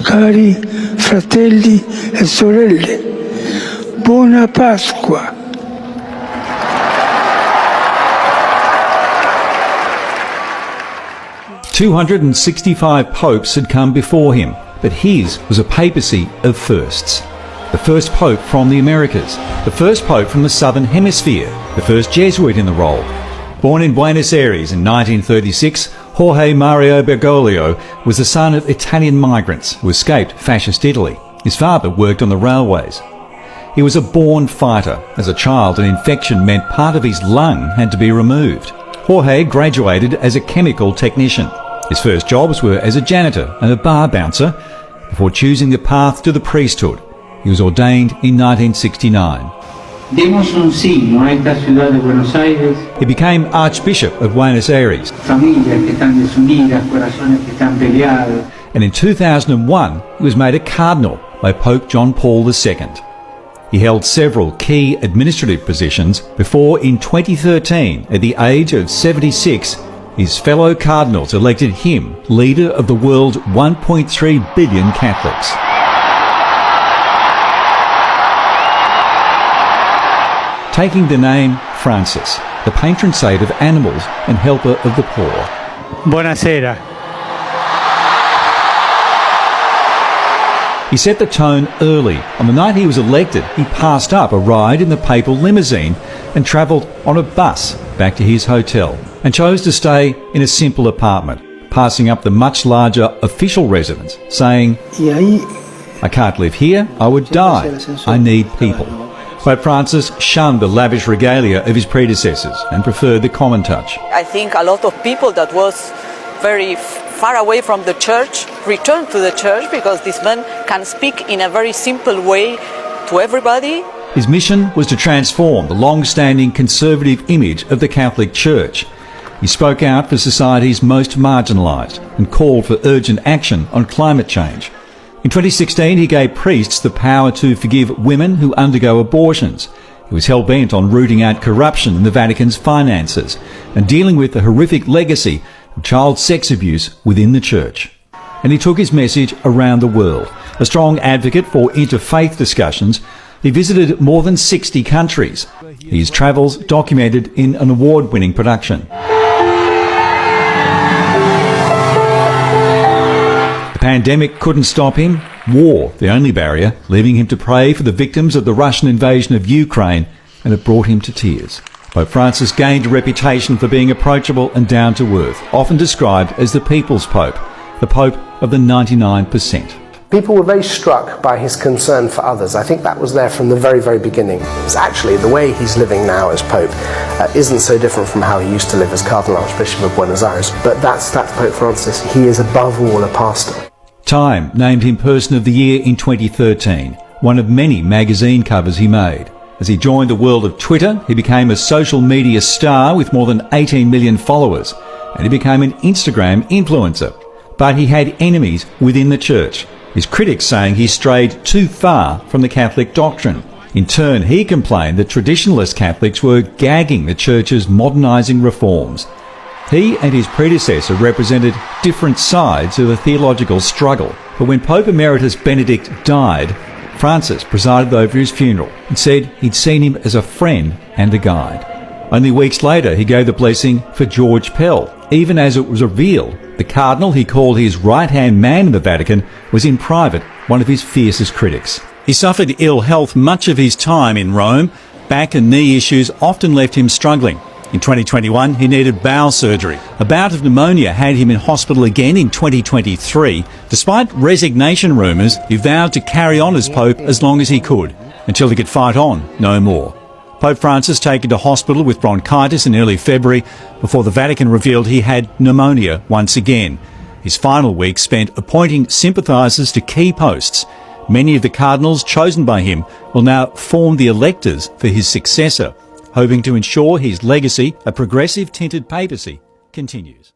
Cari fratelli e sorelle, buona Pasqua. 265 popes had come before him, but his was a papacy of firsts. The first pope from the Americas, the first pope from the Southern Hemisphere, the first Jesuit in the role. Born in Buenos Aires in 1936, Jorge Mario Bergoglio was the son of Italian migrants who escaped fascist Italy. His father worked on the railways. He was a born fighter. As a child, an infection meant part of his lung had to be removed. Jorge graduated as a chemical technician. His first jobs were as a janitor and a bar bouncer before choosing the path to the priesthood. He was ordained in 1969. Demos un signo a esta ciudad de Buenos Aires. He became Archbishop of Buenos Aires. Familias que están desunidas, corazones que están peleados. And in 2001, he was made a cardinal by Pope John Paul II. He held several key administrative positions before, in 2013, at the age of 76, his fellow cardinals elected him leader of the world's 1.3 billion Catholics. Taking the name Francis, the patron saint of animals and helper of the poor. Buonasera. He set the tone early. On the night he was elected, he passed up a ride in the papal limousine and travelled on a bus back to his hotel and chose to stay in a simple apartment, passing up the much larger official residence, saying, I can't live here, I would die, I need people. Pope Francis shunned the lavish regalia of his predecessors and preferred the common touch. I think a lot of people that was very far away from the church returned to the church because this man can speak in a very simple way to everybody. His mission was to transform the long-standing conservative image of the Catholic Church. He spoke out for society's most marginalised and called for urgent action on climate change. In 2016, he gave priests the power to forgive women who undergo abortions. He was hell-bent on rooting out corruption in the Vatican's finances and dealing with the horrific legacy of child sex abuse within the Church. And he took his message around the world. A strong advocate for interfaith discussions, he visited more than 60 countries. His travels documented in an award-winning production. The pandemic couldn't stop him. War, the only barrier, leaving him to pray for the victims of the Russian invasion of Ukraine, and it brought him to tears. Pope Francis gained a reputation for being approachable and down to earth, often described as the People's Pope, the Pope of the 99%. People were very struck by his concern for others. I think that was there from the very, very beginning. It's actually the way he's living now as Pope isn't so different from how he used to live as Cardinal Archbishop of Buenos Aires. But that's Pope Francis. He is above all a pastor. Time named him Person of the Year in 2013, one of many magazine covers he made. As he joined the world of Twitter, he became a social media star with more than 18 million followers, and he became an Instagram influencer. But he had enemies within the Church, his critics saying he strayed too far from the Catholic doctrine. In turn, he complained that traditionalist Catholics were gagging the Church's modernising reforms. He and his predecessor represented different sides of the theological struggle. But when Pope Emeritus Benedict died, Francis presided over his funeral and said he'd seen him as a friend and a guide. Only weeks later, he gave the blessing for George Pell, even as it was revealed the cardinal he called his right-hand man in the Vatican was in private one of his fiercest critics. He suffered ill health much of his time in Rome. Back and knee issues often left him struggling. In 2021, he needed bowel surgery. A bout of pneumonia had him in hospital again in 2023. Despite resignation rumours, he vowed to carry on as Pope as long as he could, until he could fight on no more. Pope Francis taken to hospital with bronchitis in early February before the Vatican revealed he had pneumonia once again. His final week spent appointing sympathisers to key posts. Many of the cardinals chosen by him will now form the electors for his successor, hoping to ensure his legacy, a progressive tinted papacy, continues.